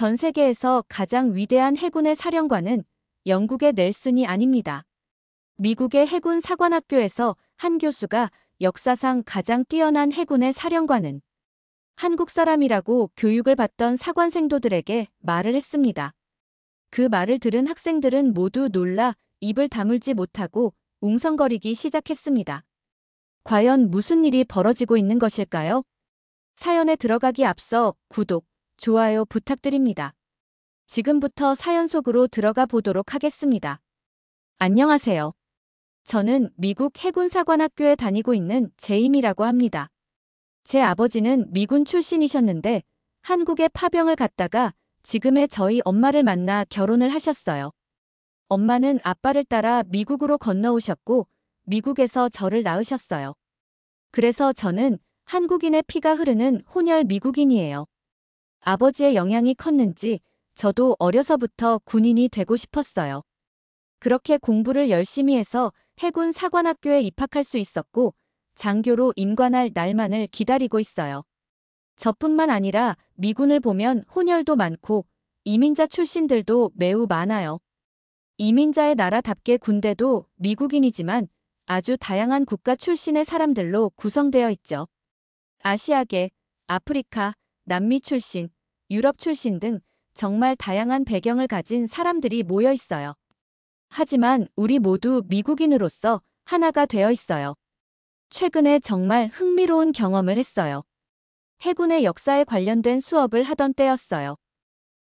전 세계에서 가장 위대한 해군의 사령관은 영국의 넬슨이 아닙니다. 미국의 해군 사관학교에서 한 교수가 역사상 가장 뛰어난 해군의 사령관은 한국 사람이라고 교육을 받던 사관생도들에게 말을 했습니다. 그 말을 들은 학생들은 모두 놀라 입을 다물지 못하고 웅성거리기 시작했습니다. 과연 무슨 일이 벌어지고 있는 것일까요? 사연에 들어가기 앞서 구독, 좋아요 부탁드립니다. 지금부터 사연 속으로 들어가 보도록 하겠습니다. 안녕하세요. 저는 미국 해군사관학교에 다니고 있는 제임이라고 합니다. 제 아버지는 미군 출신이셨는데 한국에 파병을 갔다가 지금의 저희 엄마를 만나 결혼을 하셨어요. 엄마는 아빠를 따라 미국으로 건너오셨고 미국에서 저를 낳으셨어요. 그래서 저는 한국인의 피가 흐르는 혼혈 미국인이에요. 아버지의 영향이 컸는지 저도 어려서부터 군인이 되고 싶었어요. 그렇게 공부를 열심히 해서 해군 사관학교에 입학할 수 있었고 장교로 임관할 날만을 기다리고 있어요. 저뿐만 아니라 미군을 보면 혼혈도 많고 이민자 출신들도 매우 많아요. 이민자의 나라답게 군대도 미국인이지만 아주 다양한 국가 출신의 사람들로 구성되어 있죠. 아시아계, 아프리카, 남미 출신, 유럽 출신 등 정말 다양한 배경을 가진 사람들이 모여 있어요. 하지만 우리 모두 미국인으로서 하나가 되어 있어요. 최근에 정말 흥미로운 경험을 했어요. 해군의 역사에 관련된 수업을 하던 때였어요.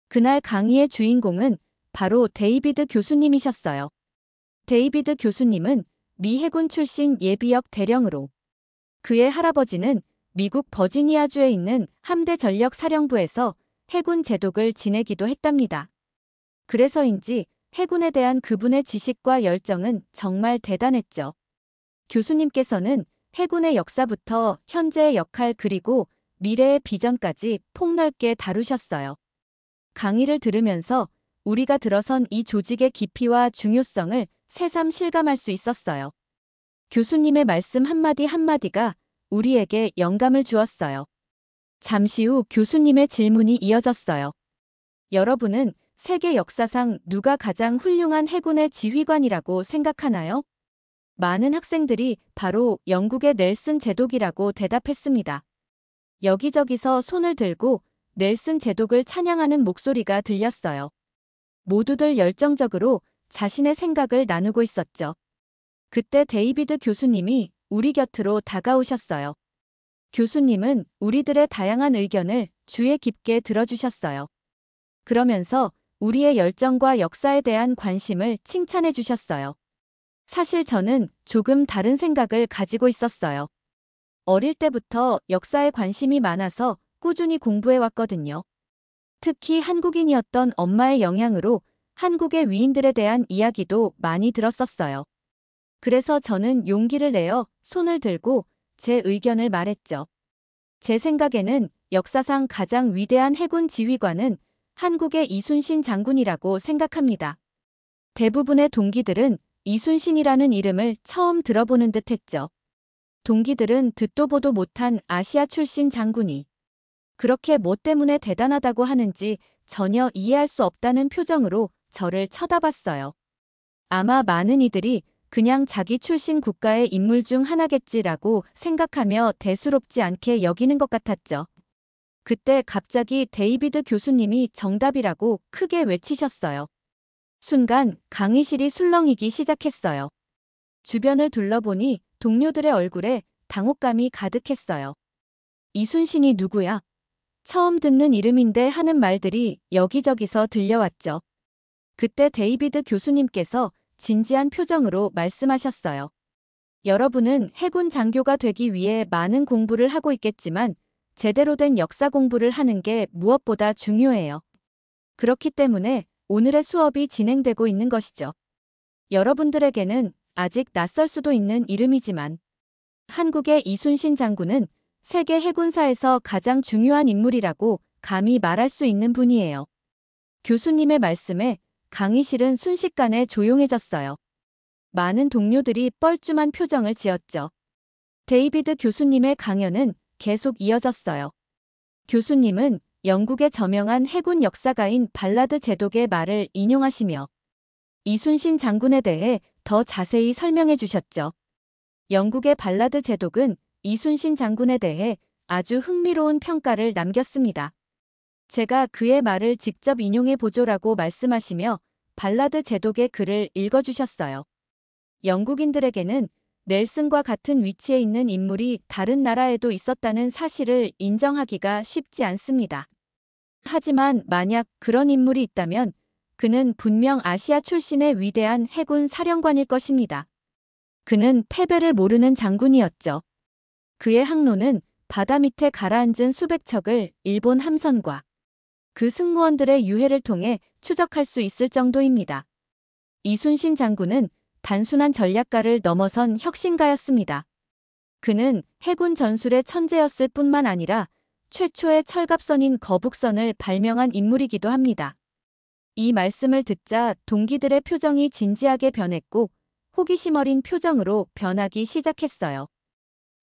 그날 강의의 주인공은 바로 데이비드 교수님이셨어요. 데이비드 교수님은 미 해군 출신 예비역 대령으로 그의 할아버지는 미국 버지니아주에 있는 함대 전력 사령부에서 해군 제독을 지내기도 했답니다. 그래서인지 해군에 대한 그분의 지식과 열정은 정말 대단했죠. 교수님께서는 해군의 역사부터 현재의 역할 그리고 미래의 비전까지 폭넓게 다루셨어요. 강의를 들으면서 우리가 들어선 이 조직의 깊이와 중요성을 새삼 실감할 수 있었어요. 교수님의 말씀 한마디 한마디가 우리에게 영감을 주었어요. 잠시 후 교수님의 질문이 이어졌어요. 여러분은 세계 역사상 누가 가장 훌륭한 해군의 지휘관이라고 생각하나요? 많은 학생들이 바로 영국의 넬슨 제독이라고 대답했습니다. 여기저기서 손을 들고 넬슨 제독을 찬양하는 목소리가 들렸어요. 모두들 열정적으로 자신의 생각을 나누고 있었죠. 그때 데이비드 교수님이 우리 곁으로 다가오셨어요. 교수님은 우리들의 다양한 의견을 주의 깊게 들어주셨어요. 그러면서 우리의 열정과 역사에 대한 관심을 칭찬해 주셨어요. 사실 저는 조금 다른 생각을 가지고 있었어요. 어릴 때부터 역사에 관심이 많아서 꾸준히 공부해 왔거든요. 특히 한국인이었던 엄마의 영향으로 한국의 위인들에 대한 이야기도 많이 들었었어요. 그래서 저는 용기를 내어 손을 들고 제 의견을 말했죠. 제 생각에는 역사상 가장 위대한 해군 지휘관은 한국의 이순신 장군이라고 생각합니다. 대부분의 동기들은 이순신이라는 이름을 처음 들어보는 듯 했죠. 동기들은 듣도 보도 못한 아시아 출신 장군이 그렇게 뭐 때문에 대단하다고 하는지 전혀 이해할 수 없다는 표정으로 저를 쳐다봤어요. 아마 많은 이들이 그냥 자기 출신 국가의 인물 중 하나겠지라고 생각하며 대수롭지 않게 여기는 것 같았죠. 그때 갑자기 데이비드 교수님이 정답이라고 크게 외치셨어요. 순간 강의실이 술렁이기 시작했어요. 주변을 둘러보니 동료들의 얼굴에 당혹감이 가득했어요. 이순신이 누구야? 처음 듣는 이름인데 하는 말들이 여기저기서 들려왔죠. 그때 데이비드 교수님께서 진지한 표정으로 말씀하셨어요. 여러분은 해군 장교가 되기 위해 많은 공부를 하고 있겠지만 제대로 된 역사 공부를 하는 게 무엇보다 중요해요. 그렇기 때문에 오늘의 수업이 진행되고 있는 것이죠. 여러분들에게는 아직 낯설 수도 있는 이름이지만 한국의 이순신 장군은 세계 해군사에서 가장 중요한 인물이라고 감히 말할 수 있는 분이에요. 교수님의 말씀에 강의실은 순식간에 조용해졌어요. 많은 동료들이 뻘쭘한 표정을 지었죠. 데이비드 교수님의 강연은 계속 이어졌어요. 교수님은 영국의 저명한 해군 역사가인 발라드 제독의 말을 인용하시며 이순신 장군에 대해 더 자세히 설명해 주셨죠. 영국의 발라드 제독은 이순신 장군에 대해 아주 흥미로운 평가를 남겼습니다. 제가 그의 말을 직접 인용해 보조라고 말씀하시며 발라드 제독의 글을 읽어주셨어요. 영국인들에게는 넬슨과 같은 위치에 있는 인물이 다른 나라에도 있었다는 사실을 인정하기가 쉽지 않습니다. 하지만 만약 그런 인물이 있다면 그는 분명 아시아 출신의 위대한 해군 사령관일 것입니다. 그는 패배를 모르는 장군이었죠. 그의 항로는 바다 밑에 가라앉은 수백 척을 일본 함선과 그 승무원들의 유해를 통해 추적할 수 있을 정도입니다. 이순신 장군은 단순한 전략가를 넘어선 혁신가였습니다. 그는 해군 전술의 천재였을 뿐만 아니라 최초의 철갑선인 거북선을 발명한 인물이기도 합니다. 이 말씀을 듣자 동기들의 표정이 진지하게 변했고 호기심 어린 표정으로 변하기 시작했어요.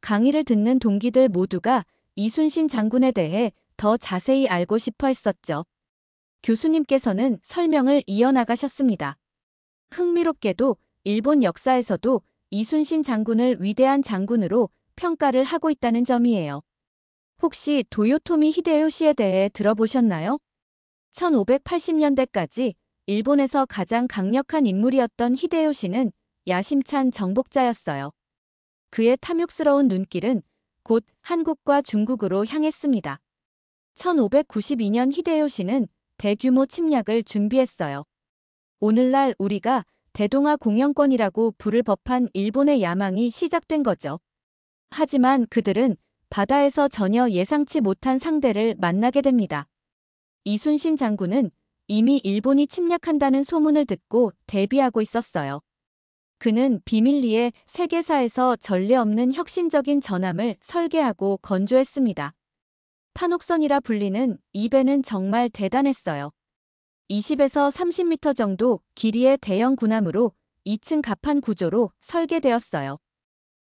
강의를 듣는 동기들 모두가 이순신 장군에 대해 더 자세히 알고 싶어 했었죠. 교수님께서는 설명을 이어나가셨습니다. 흥미롭게도 일본 역사에서도 이순신 장군을 위대한 장군으로 평가를 하고 있다는 점이에요. 혹시 도요토미 히데요시에 대해 들어보셨나요? 1580년대까지 일본에서 가장 강력한 인물이었던 히데요시는 야심찬 정복자였어요. 그의 탐욕스러운 눈길은 곧 한국과 중국으로 향했습니다. 1592년 히데요시는 대규모 침략을 준비했어요. 오늘날 우리가 대동아 공영권이라고 부를 법한 일본의 야망이 시작된 거죠. 하지만 그들은 바다에서 전혀 예상치 못한 상대를 만나게 됩니다. 이순신 장군은 이미 일본이 침략한다는 소문을 듣고 대비하고 있었어요. 그는 비밀리에 세계사에서 전례 없는 혁신적인 전함을 설계하고 건조했습니다. 판옥선이라 불리는 이 배는 정말 대단했어요. 20에서 30m 정도 길이의 대형 군함으로 2층 갑판 구조로 설계되었어요.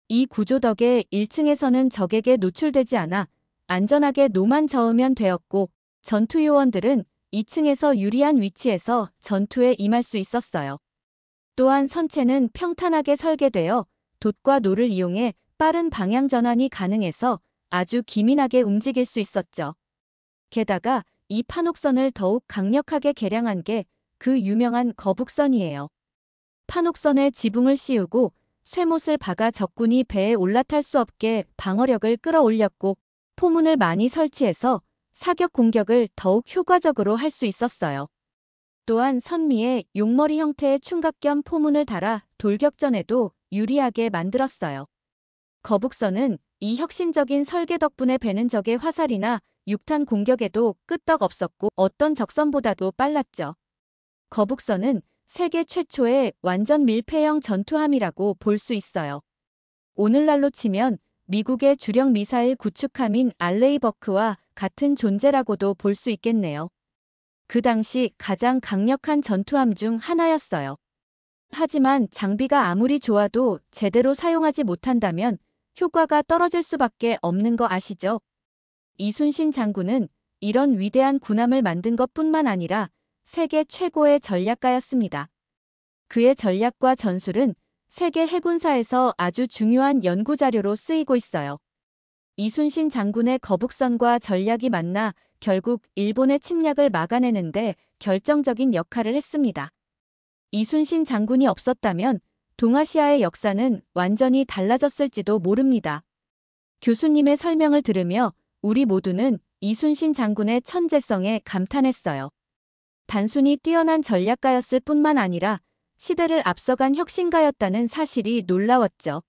이 구조 덕에 1층에서는 적에게 노출되지 않아 안전하게 노만 저으면 되었고 전투 요원들은 2층에서 유리한 위치에서 전투에 임할 수 있었어요. 또한 선체는 평탄하게 설계되어 돛과 노를 이용해 빠른 방향 전환이 가능해서 아주 기민하게 움직일 수 있었죠. 게다가 이 판옥선을 더욱 강력하게 개량한 게 그 유명한 거북선이에요. 판옥선에 지붕을 씌우고 쇠못을 박아 적군이 배에 올라탈 수 없게 방어력을 끌어올렸고 포문을 많이 설치해서 사격 공격을 더욱 효과적으로 할 수 있었어요. 또한 선미에 용머리 형태의 충각 겸 포문을 달아 돌격전에도 유리하게 만들었어요. 거북선은 이 혁신적인 설계 덕분에 배는 적의 화살이나 육탄 공격에도 끄떡없었고 어떤 적선보다도 빨랐죠. 거북선은 세계 최초의 완전 밀폐형 전투함이라고 볼 수 있어요. 오늘날로 치면 미국의 주력 미사일 구축함인 알레이버크와 같은 존재라고도 볼 수 있겠네요. 그 당시 가장 강력한 전투함 중 하나였어요. 하지만 장비가 아무리 좋아도 제대로 사용하지 못한다면 효과가 떨어질 수밖에 없는 거 아시죠? 이순신 장군은 이런 위대한 군함을 만든 것뿐만 아니라 세계 최고의 전략가였습니다. 그의 전략과 전술은 세계 해군사에서 아주 중요한 연구자료로 쓰이고 있어요. 이순신 장군의 거북선과 전략이 만나 결국 일본의 침략을 막아내는데 결정적인 역할을 했습니다. 이순신 장군이 없었다면 동아시아의 역사는 완전히 달라졌을지도 모릅니다. 교수님의 설명을 들으며 우리 모두는 이순신 장군의 천재성에 감탄했어요. 단순히 뛰어난 전략가였을 뿐만 아니라 시대를 앞서간 혁신가였다는 사실이 놀라웠죠.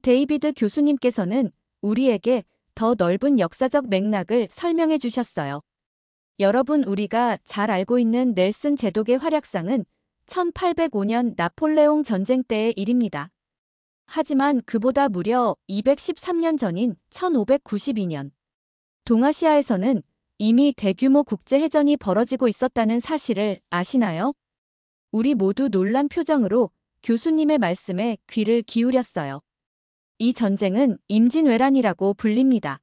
데이비드 교수님께서는 우리에게 더 넓은 역사적 맥락을 설명해 주셨어요. 여러분, 우리가 잘 알고 있는 넬슨 제독의 활약상은 1805년 나폴레옹 전쟁 때의 일입니다. 하지만 그보다 무려 213년 전인 1592년 동아시아에서는 이미 대규모 국제해전이 벌어지고 있었다는 사실을 아시나요? 우리 모두 놀란 표정으로 교수님의 말씀에 귀를 기울였어요. 이 전쟁은 임진왜란이라고 불립니다.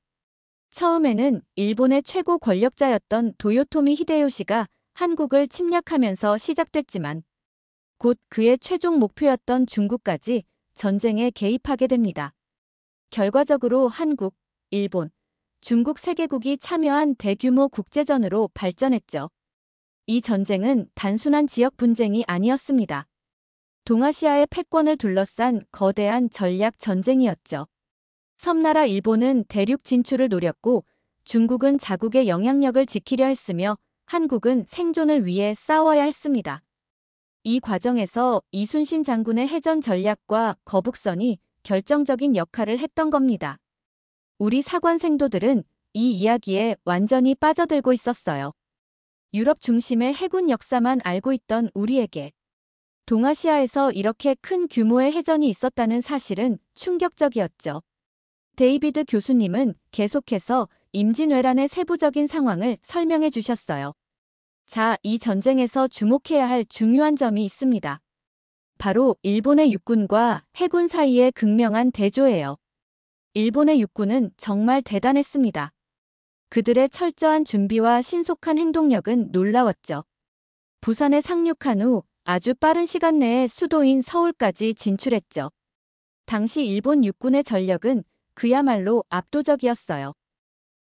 처음에는 일본의 최고 권력자였던 도요토미 히데요시가 한국을 침략하면서 시작됐지만 곧 그의 최종 목표였던 중국까지 전쟁에 개입하게 됩니다. 결과적으로 한국, 일본, 중국 세 개국이 참여한 대규모 국제전으로 발전했죠. 이 전쟁은 단순한 지역 분쟁이 아니었습니다. 동아시아의 패권을 둘러싼 거대한 전략 전쟁이었죠. 섬나라 일본은 대륙 진출을 노렸고 중국은 자국의 영향력을 지키려 했으며 한국은 생존을 위해 싸워야 했습니다. 이 과정에서 이순신 장군의 해전 전략과 거북선이 결정적인 역할을 했던 겁니다. 우리 사관 생도들은 이 이야기에 완전히 빠져들고 있었어요. 유럽 중심의 해군 역사만 알고 있던 우리에게 동아시아에서 이렇게 큰 규모의 해전이 있었다는 사실은 충격적이었죠. 데이비드 교수님은 계속해서 임진왜란의 세부적인 상황을 설명해 주셨어요. 자, 이 전쟁에서 주목해야 할 중요한 점이 있습니다. 바로 일본의 육군과 해군 사이의 극명한 대조예요. 일본의 육군은 정말 대단했습니다. 그들의 철저한 준비와 신속한 행동력은 놀라웠죠. 부산에 상륙한 후 아주 빠른 시간 내에 수도인 서울까지 진출했죠. 당시 일본 육군의 전력은 그야말로 압도적이었어요.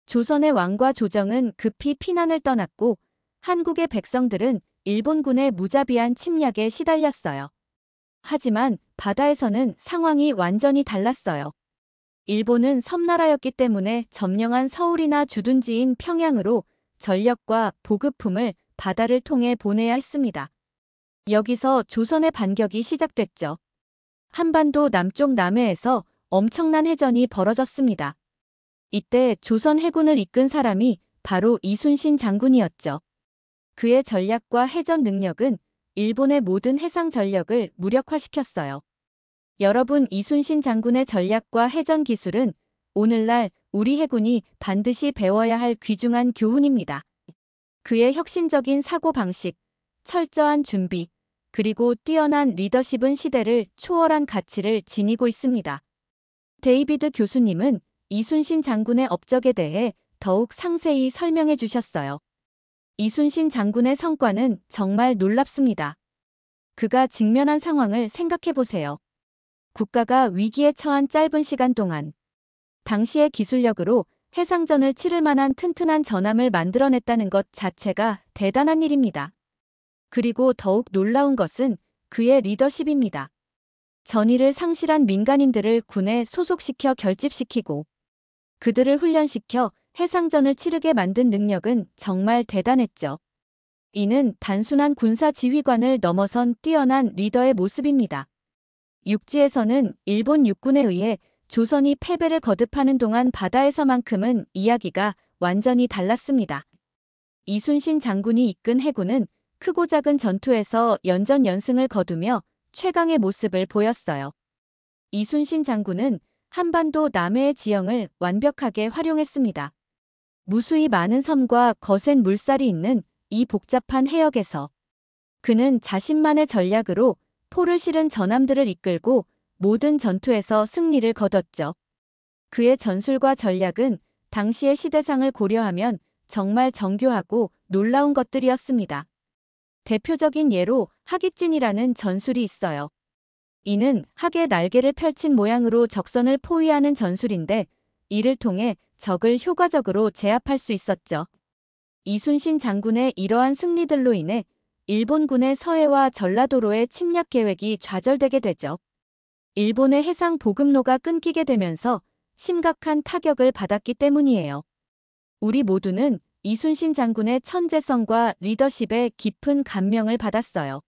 조선의 왕과 조정은 급히 피난을 떠났고 한국의 백성들은 일본군의 무자비한 침략에 시달렸어요. 하지만 바다에서는 상황이 완전히 달랐어요. 일본은 섬나라였기 때문에 점령한 서울이나 주둔지인 평양으로 전력과 보급품을 바다를 통해 보내야 했습니다. 여기서 조선의 반격이 시작됐죠. 한반도 남쪽 남해에서 엄청난 해전이 벌어졌습니다. 이때 조선 해군을 이끈 사람이 바로 이순신 장군이었죠. 그의 전략과 해전 능력은 일본의 모든 해상 전력을 무력화시켰어요. 여러분, 이순신 장군의 전략과 해전 기술은 오늘날 우리 해군이 반드시 배워야 할 귀중한 교훈입니다. 그의 혁신적인 사고방식, 철저한 준비, 그리고 뛰어난 리더십은 시대를 초월한 가치를 지니고 있습니다. 데이비드 교수님은 이순신 장군의 업적에 대해 더욱 상세히 설명해 주셨어요. 이순신 장군의 성과는 정말 놀랍습니다. 그가 직면한 상황을 생각해 보세요. 국가가 위기에 처한 짧은 시간 동안 당시의 기술력으로 해상전을 치를 만한 튼튼한 전함을 만들어냈다는 것 자체가 대단한 일입니다. 그리고 더욱 놀라운 것은 그의 리더십입니다. 전의를 상실한 민간인들을 군에 소속시켜 결집시키고 그들을 훈련시켜 해상전을 치르게 만든 능력은 정말 대단했죠. 이는 단순한 군사 지휘관을 넘어선 뛰어난 리더의 모습입니다. 육지에서는 일본 육군에 의해 조선이 패배를 거듭하는 동안 바다에서만큼은 이야기가 완전히 달랐습니다. 이순신 장군이 이끈 해군은 크고 작은 전투에서 연전연승을 거두며 최강의 모습을 보였어요. 이순신 장군은 한반도 남해의 지형을 완벽하게 활용했습니다. 무수히 많은 섬과 거센 물살이 있는 이 복잡한 해역에서 그는 자신만의 전략으로 포를 실은 전함들을 이끌고 모든 전투에서 승리를 거뒀죠. 그의 전술과 전략은 당시의 시대상을 고려하면 정말 정교하고 놀라운 것들이었습니다. 대표적인 예로 하깃진이라는 전술이 있어요. 이는 학의 날개를 펼친 모양으로 적선을 포위하는 전술인데 이를 통해 적을 효과적으로 제압할 수 있었죠. 이순신 장군의 이러한 승리들로 인해 일본군의 서해와 전라도로의 침략 계획이 좌절되게 되죠. 일본의 해상 보급로가 끊기게 되면서 심각한 타격을 받았기 때문이에요. 우리 모두는 이순신 장군의 천재성과 리더십에 깊은 감명을 받았어요.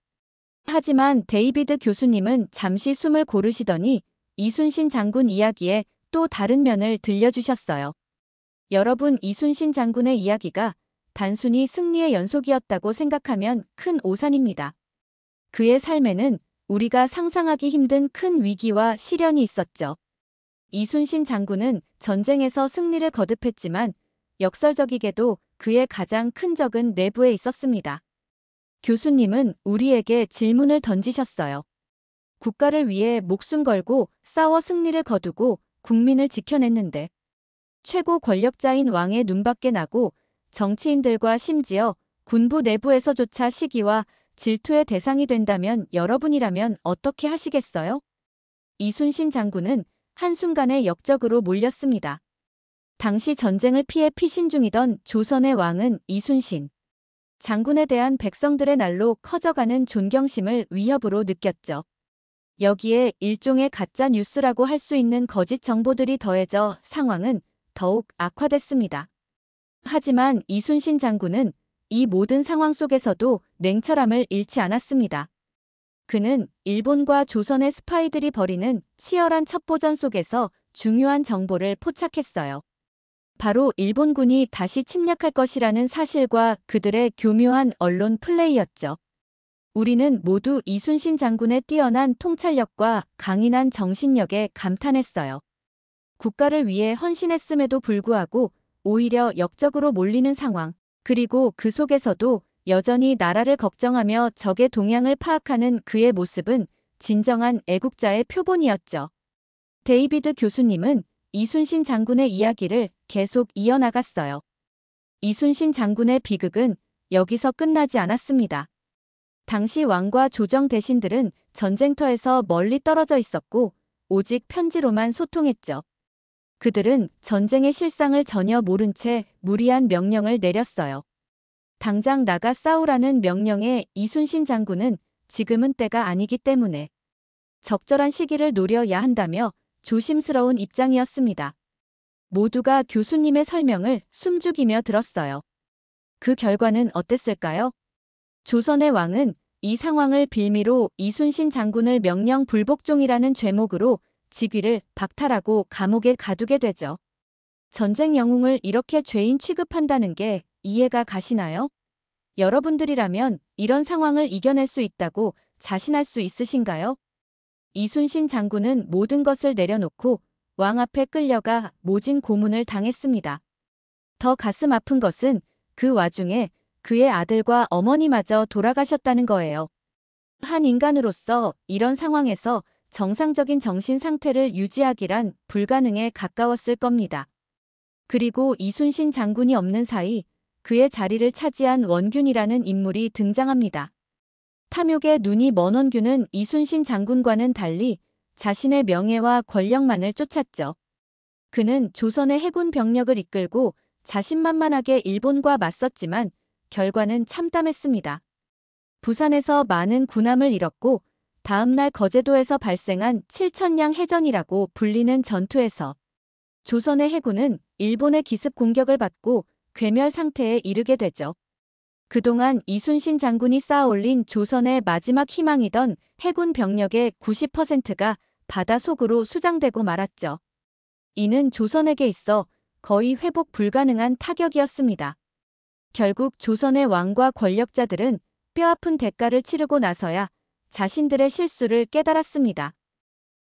하지만 데이비드 교수님은 잠시 숨을 고르시더니 이순신 장군 이야기에 또 다른 면을 들려주셨어요. 여러분, 이순신 장군의 이야기가 단순히 승리의 연속이었다고 생각하면 큰 오산입니다. 그의 삶에는 우리가 상상하기 힘든 큰 위기와 시련이 있었죠. 이순신 장군은 전쟁에서 승리를 거듭했지만 역설적이게도 그의 가장 큰 적은 내부에 있었습니다. 교수님은 우리에게 질문을 던지셨어요. 국가를 위해 목숨 걸고 싸워 승리를 거두고 국민을 지켜냈는데 최고 권력자인 왕의 눈밖에 나고 정치인들과 심지어 군부 내부에서조차 시기와 질투의 대상이 된다면 여러분이라면 어떻게 하시겠어요? 이순신 장군은 한순간에 역적으로 몰렸습니다. 당시 전쟁을 피해 피신 중이던 조선의 왕은 이순신 장군에 대한 백성들의 날로 커져가는 존경심을 위협으로 느꼈죠. 여기에 일종의 가짜 뉴스라고 할 수 있는 거짓 정보들이 더해져 상황은 더욱 악화됐습니다. 하지만 이순신 장군은 이 모든 상황 속에서도 냉철함을 잃지 않았습니다. 그는 일본과 조선의 스파이들이 벌이는 치열한 첩보전 속에서 중요한 정보를 포착했어요. 바로 일본군이 다시 침략할 것이라는 사실과 그들의 교묘한 언론 플레이였죠. 우리는 모두 이순신 장군의 뛰어난 통찰력과 강인한 정신력에 감탄했어요. 국가를 위해 헌신했음에도 불구하고 오히려 역적으로 몰리는 상황, 그리고 그 속에서도 여전히 나라를 걱정하며 적의 동향을 파악하는 그의 모습은 진정한 애국자의 표본이었죠. 데이비드 교수님은 이순신 장군의 이야기를 계속 이어나갔어요. 이순신 장군의 비극은 여기서 끝나지 않았습니다. 당시 왕과 조정 대신들은 전쟁터에서 멀리 떨어져 있었고 오직 편지로만 소통했죠. 그들은 전쟁의 실상을 전혀 모른 채 무리한 명령을 내렸어요. 당장 나가 싸우라는 명령에 이순신 장군은 지금은 때가 아니기 때문에 적절한 시기를 노려야 한다며 조심스러운 입장이었습니다. 모두가 교수님의 설명을 숨죽이며 들었어요. 그 결과는 어땠을까요? 조선의 왕은 이 상황을 빌미로 이순신 장군을 명령 불복종이라는 죄목으로 직위를 박탈하고 감옥에 가두게 되죠. 전쟁 영웅을 이렇게 죄인 취급한다는 게 이해가 가시나요? 여러분들이라면 이런 상황을 이겨낼 수 있다고 자신할 수 있으신가요? 이순신 장군은 모든 것을 내려놓고 왕 앞에 끌려가 모진 고문을 당했습니다. 더 가슴 아픈 것은 그 와중에 그의 아들과 어머니마저 돌아가셨다는 거예요. 한 인간으로서 이런 상황에서 정상적인 정신 상태를 유지하기란 불가능에 가까웠을 겁니다. 그리고 이순신 장군이 없는 사이 그의 자리를 차지한 원균이라는 인물이 등장합니다. 탐욕에 눈이 먼 원균은 이순신 장군과는 달리 자신의 명예와 권력만을 쫓았죠. 그는 조선의 해군 병력을 이끌고 자신만만하게 일본과 맞섰지만 결과는 참담했습니다. 부산에서 많은 군함을 잃었고 다음날 거제도에서 발생한 7천량 해전이라고 불리는 전투에서 조선의 해군은 일본의 기습 공격을 받고 괴멸 상태에 이르게 되죠. 그동안 이순신 장군이 쌓아올린 조선의 마지막 희망이던 해군 병력의 90%가 바다 속으로 수장되고 말았죠. 이는 조선에게 있어 거의 회복 불가능한 타격이었습니다. 결국 조선의 왕과 권력자들은 뼈아픈 대가를 치르고 나서야 자신들의 실수를 깨달았습니다.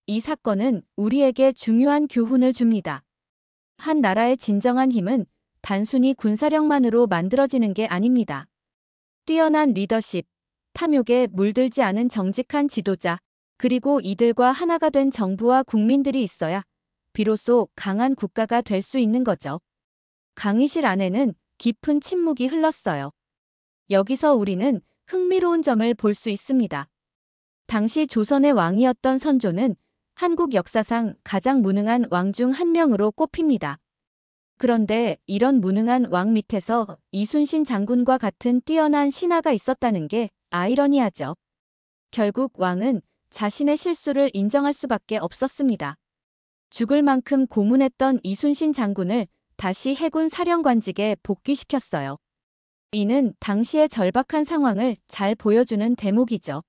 이 사건은 우리에게 중요한 교훈을 줍니다. 한 나라의 진정한 힘은 단순히 군사력만으로 만들어지는 게 아닙니다. 뛰어난 리더십, 탐욕에 물들지 않은 정직한 지도자, 그리고 이들과 하나가 된 정부와 국민들이 있어야 비로소 강한 국가가 될 수 있는 거죠. 강의실 안에는 깊은 침묵이 흘렀어요. 여기서 우리는 흥미로운 점을 볼 수 있습니다. 당시 조선의 왕이었던 선조는 한국 역사상 가장 무능한 왕 중 한 명으로 꼽힙니다. 그런데 이런 무능한 왕 밑에서 이순신 장군과 같은 뛰어난 신하가 있었다는 게 아이러니하죠. 결국 왕은 자신의 실수를 인정할 수밖에 없었습니다. 죽을 만큼 고문했던 이순신 장군을 다시 해군 사령관직에 복귀시켰어요. 이는 당시의 절박한 상황을 잘 보여주는 대목이죠.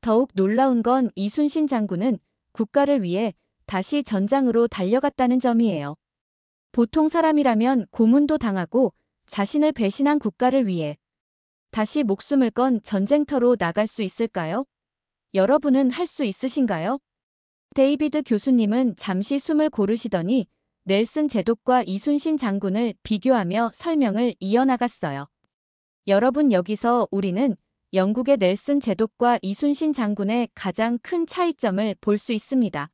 더욱 놀라운 건 이순신 장군은 국가를 위해 다시 전장으로 달려갔다는 점이에요. 보통 사람이라면 고문도 당하고 자신을 배신한 국가를 위해 다시 목숨을 건 전쟁터로 나갈 수 있을까요? 여러분은 할 수 있으신가요? 데이비드 교수님은 잠시 숨을 고르시더니 넬슨 제독과 이순신 장군을 비교하며 설명을 이어나갔어요. 여러분, 여기서 우리는 영국의 넬슨 제독과 이순신 장군의 가장 큰 차이점을 볼 수 있습니다.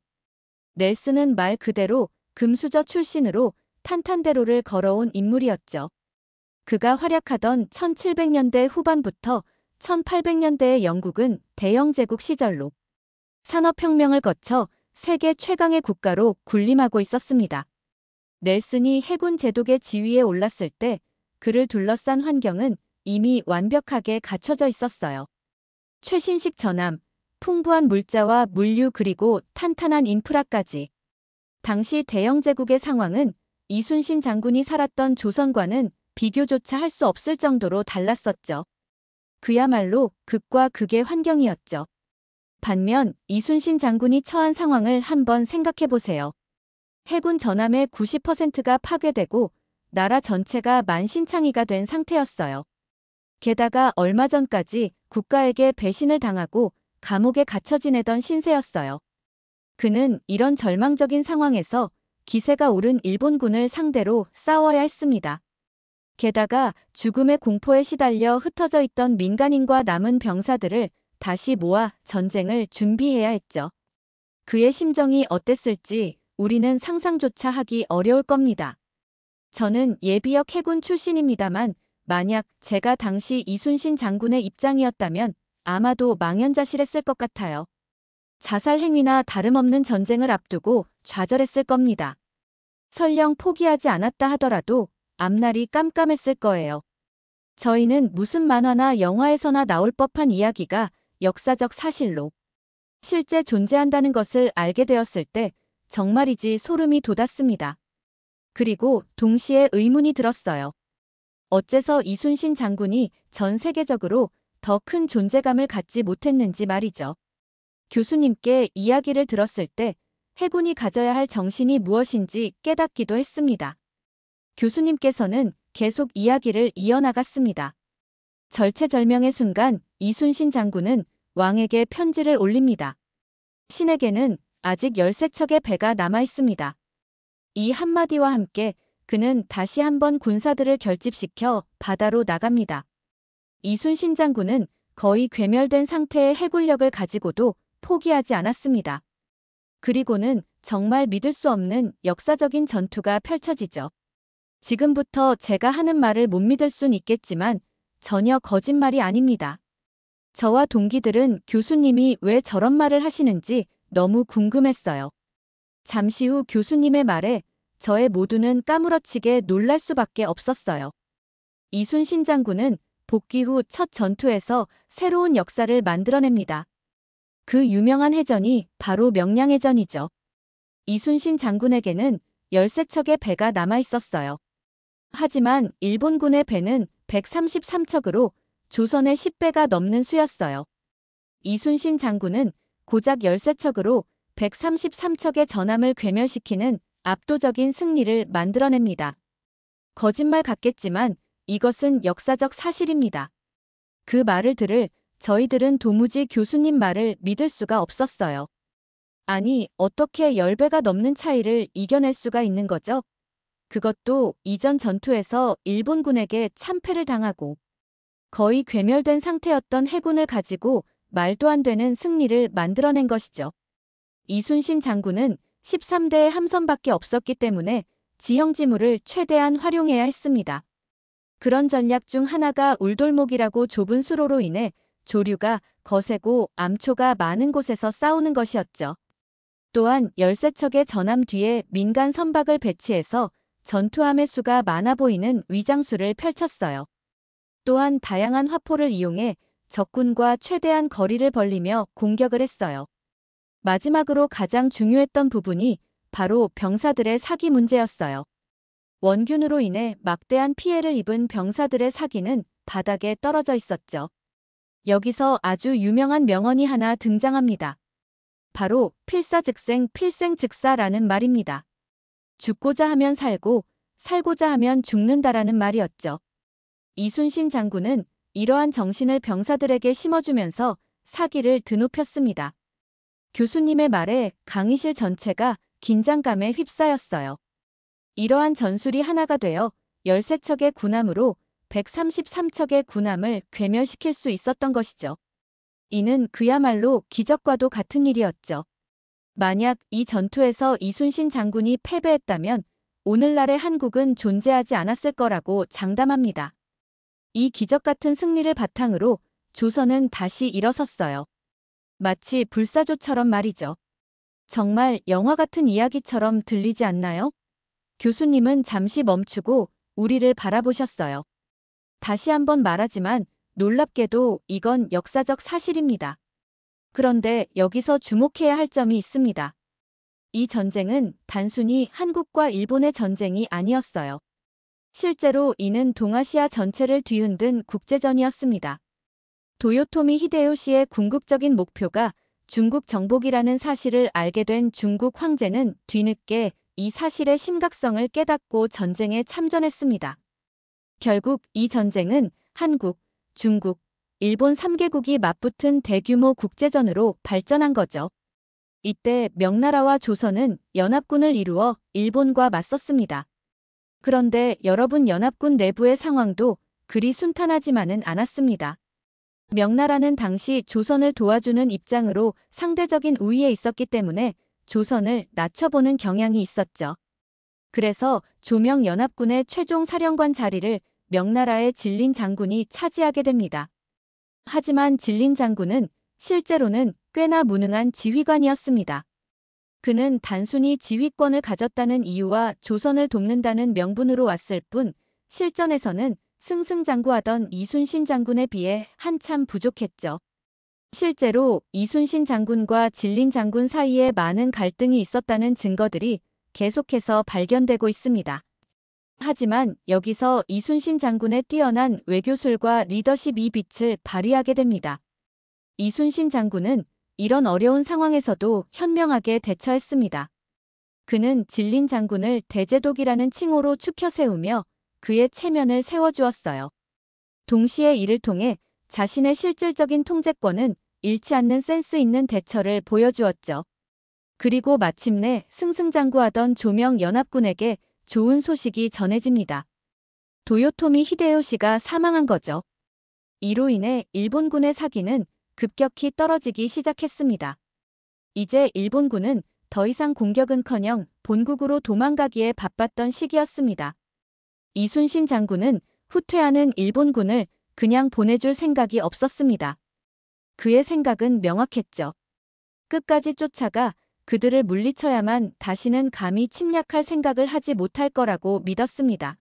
넬슨은 말 그대로 금수저 출신으로 탄탄대로를 걸어온 인물이었죠. 그가 활약하던 1700년대 후반부터 1800년대의 영국은 대영제국 시절로 산업혁명을 거쳐 세계 최강의 국가로 군림하고 있었습니다. 넬슨이 해군 제독의 지위에 올랐을 때 그를 둘러싼 환경은 이미 완벽하게 갖춰져 있었어요. 최신식 전함, 풍부한 물자와 물류 그리고 탄탄한 인프라까지. 당시 대영제국의 상황은 이순신 장군이 살았던 조선과는 비교조차 할 수 없을 정도로 달랐었죠. 그야말로 극과 극의 환경이었죠. 반면 이순신 장군이 처한 상황을 한번 생각해 보세요. 해군 전함의 90%가 파괴되고 나라 전체가 만신창이가 된 상태였어요. 게다가 얼마 전까지 국가에게 배신을 당하고 감옥에 갇혀 지내던 신세였어요. 그는 이런 절망적인 상황에서 기세가 오른 일본군을 상대로 싸워야 했습니다. 게다가 죽음의 공포에 시달려 흩어져 있던 민간인과 남은 병사들을 다시 모아 전쟁을 준비해야 했죠. 그의 심정이 어땠을지 우리는 상상조차 하기 어려울 겁니다. 저는 예비역 해군 출신입니다만 만약 제가 당시 이순신 장군의 입장이었다면 아마도 망연자실했을 것 같아요. 자살 행위나 다름없는 전쟁을 앞두고 좌절했을 겁니다. 설령 포기하지 않았다 하더라도 앞날이 깜깜했을 거예요. 저희는 무슨 만화나 영화에서나 나올 법한 이야기가 역사적 사실로 실제 존재한다는 것을 알게 되었을 때 정말이지 소름이 돋았습니다. 그리고 동시에 의문이 들었어요. 어째서 이순신 장군이 전 세계적으로 더 큰 존재감을 갖지 못했는지 말이죠. 교수님께 이야기를 들었을 때 해군이 가져야 할 정신이 무엇인지 깨닫기도 했습니다. 교수님께서는 계속 이야기를 이어나갔습니다. 절체절명의 순간 이순신 장군은 왕에게 편지를 올립니다. 신에게는 아직 13척의 배가 남아 있습니다. 이 한마디와 함께 그는 다시 한번 군사들을 결집시켜 바다로 나갑니다. 이순신 장군은 거의 괴멸된 상태의 해군력을 가지고도 포기하지 않았습니다. 그리고는 정말 믿을 수 없는 역사적인 전투가 펼쳐지죠. 지금부터 제가 하는 말을 못 믿을 순 있겠지만 전혀 거짓말이 아닙니다. 저와 동기들은 교수님이 왜 저런 말을 하시는지 너무 궁금했어요. 잠시 후 교수님의 말에 저의 모두는 까무러치게 놀랄 수밖에 없었어요. 이순신 장군은 복귀 후 첫 전투에서 새로운 역사를 만들어냅니다. 그 유명한 해전이 바로 명량해전이죠. 이순신 장군에게는 13척의 배가 남아 있었어요. 하지만 일본군의 배는 133척으로 조선의 10배가 넘는 수였어요. 이순신 장군은 고작 13척으로 133척의 전함을 괴멸시키는 압도적인 승리를 만들어냅니다. 거짓말 같겠지만 이것은 역사적 사실입니다. 그 말을 들을 저희들은 도무지 교수님 말을 믿을 수가 없었어요. 아니, 어떻게 10배가 넘는 차이를 이겨낼 수가 있는 거죠? 그것도 이전 전투에서 일본군에게 참패를 당하고 거의 괴멸된 상태였던 해군을 가지고 말도 안 되는 승리를 만들어낸 것이죠. 이순신 장군은 13대의 함선밖에 없었기 때문에 지형지물을 최대한 활용해야 했습니다. 그런 전략 중 하나가 울돌목이라고 좁은 수로로 인해 조류가 거세고 암초가 많은 곳에서 싸우는 것이었죠. 또한 13척의 전함 뒤에 민간 선박을 배치해서 전투함의 수가 많아 보이는 위장수를 펼쳤어요. 또한 다양한 화포를 이용해 적군과 최대한 거리를 벌리며 공격을 했어요. 마지막으로 가장 중요했던 부분이 바로 병사들의 사기 문제였어요. 원균으로 인해 막대한 피해를 입은 병사들의 사기는 바닥에 떨어져 있었죠. 여기서 아주 유명한 명언이 하나 등장합니다. 바로 필사즉생 필생즉사라는 말입니다. 죽고자 하면 살고 살고자 하면 죽는다라는 말이었죠. 이순신 장군은 이러한 정신을 병사들에게 심어주면서 사기를 드높였습니다. 교수님의 말에 강의실 전체가 긴장감에 휩싸였어요. 이러한 전술이 하나가 되어 13척의 군함으로 133척의 군함을 괴멸시킬 수 있었던 것이죠. 이는 그야말로 기적과도 같은 일이었죠. 만약 이 전투에서 이순신 장군이 패배했다면 오늘날의 한국은 존재하지 않았을 거라고 장담합니다. 이 기적 같은 승리를 바탕으로 조선은 다시 일어섰어요. 마치 불사조처럼 말이죠. 정말 영화 같은 이야기처럼 들리지 않나요? 교수님은 잠시 멈추고 우리를 바라보셨어요. 다시 한번 말하지만 놀랍게도 이건 역사적 사실입니다. 그런데 여기서 주목해야 할 점이 있습니다. 이 전쟁은 단순히 한국과 일본의 전쟁이 아니었어요. 실제로 이는 동아시아 전체를 뒤흔든 국제전이었습니다. 도요토미 히데요시의 궁극적인 목표가 중국 정복이라는 사실을 알게 된 중국 황제는 뒤늦게 이 사실의 심각성을 깨닫고 전쟁에 참전했습니다. 결국 이 전쟁은 한국, 중국, 일본 3개국이 맞붙은 대규모 국제전으로 발전한 거죠. 이때 명나라와 조선은 연합군을 이루어 일본과 맞섰습니다. 그런데 여러분, 연합군 내부의 상황도 그리 순탄하지만은 않았습니다. 명나라는 당시 조선을 도와주는 입장으로 상대적인 우위에 있었기 때문에 조선을 낮춰보는 경향이 있었죠. 그래서 조명 연합군의 최종 사령관 자리를 명나라의 진린 장군이 차지하게 됩니다. 하지만 진린 장군은 실제로는 꽤나 무능한 지휘관이었습니다. 그는 단순히 지휘권을 가졌다는 이유와 조선을 돕는다는 명분으로 왔을 뿐 실전에서는 승승장구하던 이순신 장군에 비해 한참 부족했죠. 실제로 이순신 장군과 진린 장군 사이에 많은 갈등이 있었다는 증거들이 계속해서 발견되고 있습니다. 하지만 여기서 이순신 장군의 뛰어난 외교술과 리더십이 빛을 발휘하게 됩니다. 이순신 장군은 이런 어려운 상황에서도 현명하게 대처했습니다. 그는 진린 장군을 대제독이라는 칭호로 추켜 세우며 그의 체면을 세워주었어요. 동시에 이를 통해 자신의 실질적인 통제권은 잃지 않는 센스 있는 대처를 보여주었죠. 그리고 마침내 승승장구하던 조명 연합군에게 좋은 소식이 전해집니다. 도요토미 히데요시가 사망한 거죠. 이로 인해 일본군의 사기는 급격히 떨어지기 시작했습니다. 이제 일본군은 더 이상 공격은커녕 본국으로 도망가기에 바빴던 시기였습니다. 이순신 장군은 후퇴하는 일본군을 그냥 보내줄 생각이 없었습니다. 그의 생각은 명확했죠. 끝까지 쫓아가 그들을 물리쳐야만 다시는 감히 침략할 생각을 하지 못할 거라고 믿었습니다.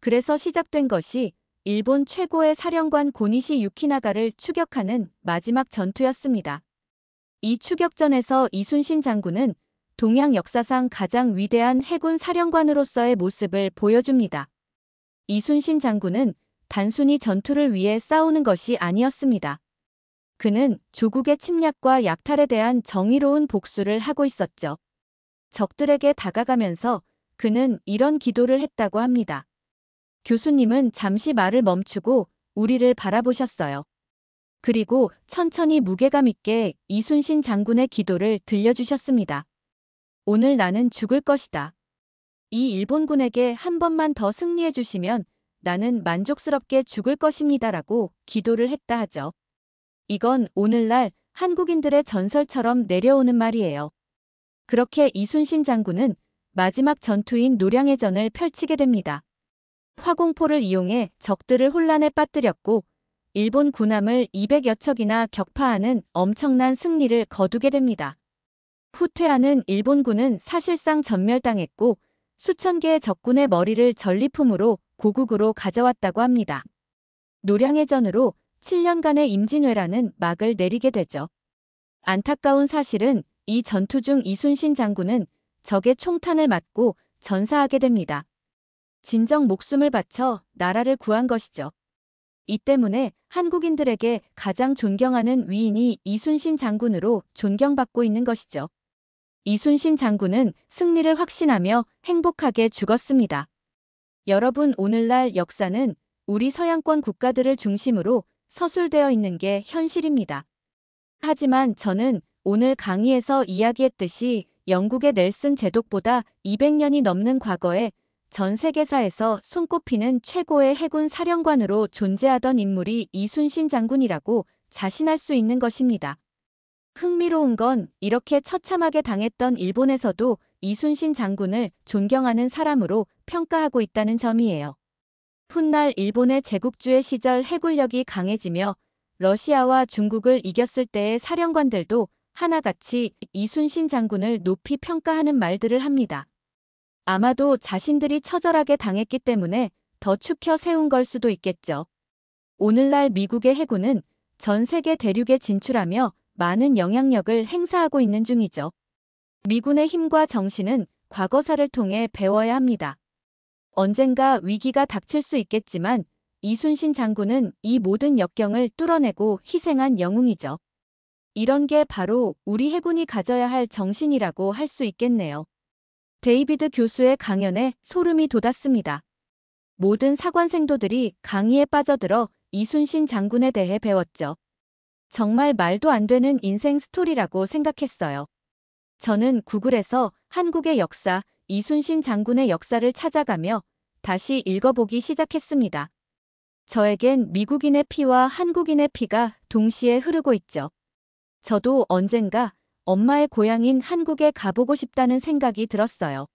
그래서 시작된 것이 일본 최고의 사령관 고니시 유키나가를 추격하는 마지막 전투였습니다. 이 추격전에서 이순신 장군은 동양 역사상 가장 위대한 해군 사령관으로서의 모습을 보여줍니다. 이순신 장군은 단순히 전투를 위해 싸우는 것이 아니었습니다. 그는 조국의 침략과 약탈에 대한 정의로운 복수를 하고 있었죠. 적들에게 다가가면서 그는 이런 기도를 했다고 합니다. 교수님은 잠시 말을 멈추고 우리를 바라보셨어요. 그리고 천천히 무게감 있게 이순신 장군의 기도를 들려주셨습니다. 오늘 나는 죽을 것이다. 이 일본군에게 한 번만 더 승리해 주시면 나는 만족스럽게 죽을 것입니다라고 기도를 했다 하죠. 이건 오늘날 한국인들의 전설처럼 내려오는 말이에요. 그렇게 이순신 장군은 마지막 전투인 노량해전을 펼치게 됩니다. 화공포를 이용해 적들을 혼란에 빠뜨렸고 일본 군함을 200여 척이나 격파하는 엄청난 승리를 거두게 됩니다. 후퇴하는 일본군은 사실상 전멸당했고 수천 개의 적군의 머리를 전리품으로 고국으로 가져왔다고 합니다. 노량해전으로 7년간의 임진왜란은 막을 내리게 되죠. 안타까운 사실은 이 전투 중 이순신 장군은 적의 총탄을 맞고 전사하게 됩니다. 진정 목숨을 바쳐 나라를 구한 것이죠. 이 때문에 한국인들에게 가장 존경하는 위인이 이순신 장군으로 존경받고 있는 것이죠. 이순신 장군은 승리를 확신하며 행복하게 죽었습니다. 여러분, 오늘날 역사는 우리 서양권 국가들을 중심으로 서술되어 있는 게 현실입니다. 하지만 저는 오늘 강의에서 이야기했듯이 영국의 넬슨 제독보다 200년이 넘는 과거에 전 세계사에서 손꼽히는 최고의 해군 사령관으로 존재하던 인물이 이순신 장군이라고 자신할 수 있는 것입니다. 흥미로운 건 이렇게 처참하게 당했던 일본에서도 이순신 장군을 존경하는 사람으로 평가하고 있다는 점이에요. 훗날 일본의 제국주의 시절 해군력이 강해지며 러시아와 중국을 이겼을 때의 사령관들도 하나같이 이순신 장군을 높이 평가하는 말들을 합니다. 아마도 자신들이 처절하게 당했기 때문에 더 추켜 세운 걸 수도 있겠죠. 오늘날 미국의 해군은 전 세계 대륙에 진출하며 많은 영향력을 행사하고 있는 중이죠. 미군의 힘과 정신은 과거사를 통해 배워야 합니다. 언젠가 위기가 닥칠 수 있겠지만 이순신 장군은 이 모든 역경을 뚫어내고 희생한 영웅이죠. 이런 게 바로 우리 해군이 가져야 할 정신이라고 할 수 있겠네요. 데이비드 교수의 강연에 소름이 돋았습니다. 모든 사관생도들이 강의에 빠져들어 이순신 장군에 대해 배웠죠. 정말 말도 안 되는 인생 스토리라고 생각했어요. 저는 구글에서 한국의 역사, 이순신 장군의 역사를 찾아가며 다시 읽어보기 시작했습니다. 저에겐 미국인의 피와 한국인의 피가 동시에 흐르고 있죠. 저도 언젠가 엄마의 고향인 한국에 가보고 싶다는 생각이 들었어요.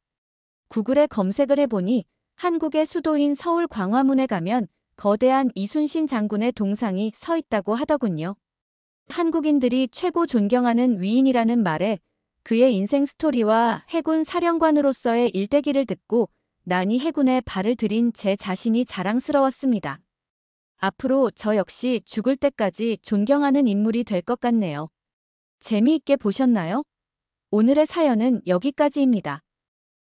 구글에 검색을 해보니 한국의 수도인 서울 광화문에 가면 거대한 이순신 장군의 동상이 서 있다고 하더군요. 한국인들이 최고 존경하는 위인이라는 말에 그의 인생 스토리와 해군 사령관으로서의 일대기를 듣고 난이 해군에 발을 들인 제 자신이 자랑스러웠습니다. 앞으로 저 역시 죽을 때까지 존경하는 인물이 될 것 같네요. 재미있게 보셨나요? 오늘의 사연은 여기까지입니다.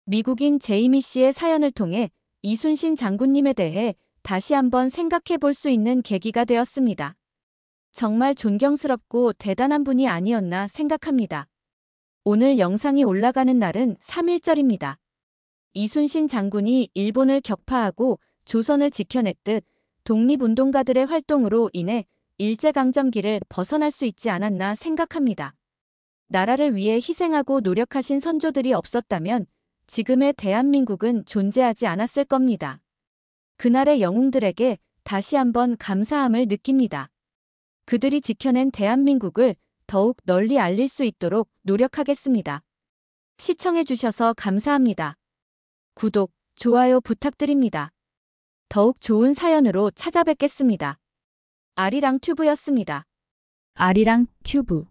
미국인 제이미 씨의 사연을 통해 이순신 장군님에 대해 다시 한번 생각해 볼 수 있는 계기가 되었습니다. 정말 존경스럽고 대단한 분이 아니었나 생각합니다. 오늘 영상이 올라가는 날은 3.1절입니다. 이순신 장군이 일본을 격파하고 조선을 지켜냈듯 독립운동가들의 활동으로 인해 일제강점기를 벗어날 수 있지 않았나 생각합니다. 나라를 위해 희생하고 노력하신 선조들이 없었다면 지금의 대한민국은 존재하지 않았을 겁니다. 그날의 영웅들에게 다시 한번 감사함을 느낍니다. 그들이 지켜낸 대한민국을 더욱 널리 알릴 수 있도록 노력하겠습니다. 시청해주셔서 감사합니다. 구독, 좋아요 부탁드립니다. 더욱 좋은 사연으로 찾아뵙겠습니다. 아리랑 튜브였습니다. 아리랑 튜브